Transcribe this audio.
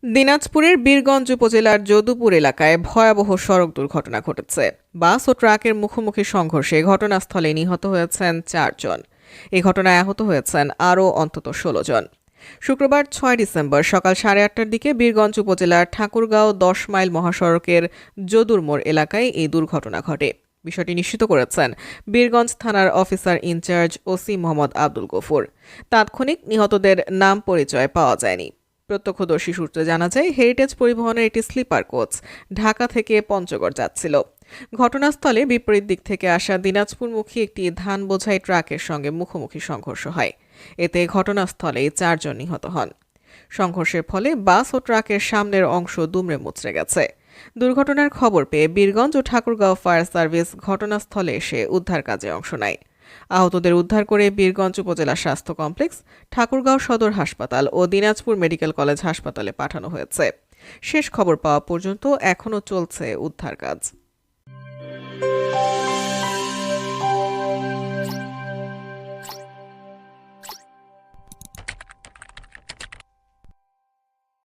দিনাজপুরের বীরগঞ্জ উপজেলার যদুপুর এলাকায় ভয়াবহ সড়ক দুর্ঘটনা ঘটেছে। বাস ও ট্রাকের মুখোমুখি সংঘর্ষে ঘটনাস্থলে নিহত হয়েছেন 4 জন। এই ঘটনায় আহত হয়েছেন আরও অন্তত 16 জন। শুক্রবার 6 ডিসেম্বর সকাল 8:30টার দিকে বীরগঞ্জ উপজেলার ঠাকুরগাঁও 10 মাইল মহাসড়কের যদুর মোড় এলাকায় এই দুর্ঘটনা ঘটে। বিষয়টি নিশ্চিত করেছেন বীরগঞ্জ থানার officer in charge OC Mohammad Abdul Gafur. তাৎক্ষণিক নিহতদের নাম পরিচয় পাওয়া যায়নি। প্রত্যক্ষদর্শী সূত্রে জানা যায়, হেরিটেজ পরিবহনের একটি স্লিপার কোচ ঢাকা থেকে পঞ্চগড় যাচ্ছিল। ঘটনাস্থলে বিপরীত দিক থেকে আসা দিনাজপুরমুখী একটি ধান বোঝাই ট্রাকের সঙ্গে মুখোমুখি সংঘর্ষ হয়। এতে ঘটনাস্থলেই 4 জন নিহত হন। সংঘর্ষের ফলে বাস ও ট্রাকের সামনের অংশ দুমড়ে মুচড়ে গেছে। দুর্ঘটনার খবর পেয়ে বীরগঞ্জ ও ঠাকুরগাঁও ফায়ার সার্ভিস ঘটনাস্থলে এসে উদ্ধার কাজে অংশ নেয়। আহতদের উদ্ধার করে বীরগঞ্জ উপজেলা স্বাস্থ্য কমপ্লেক্স, ঠাকুরগাঁও সদর হাসপাতাল ও দিনাজপুর মেডিকেল কলেজ হাসপাতালে পাঠানো হয়েছে। শেষ খবর পাওয়া পর্যন্ত এখনও চলছে উদ্ধার কাজ।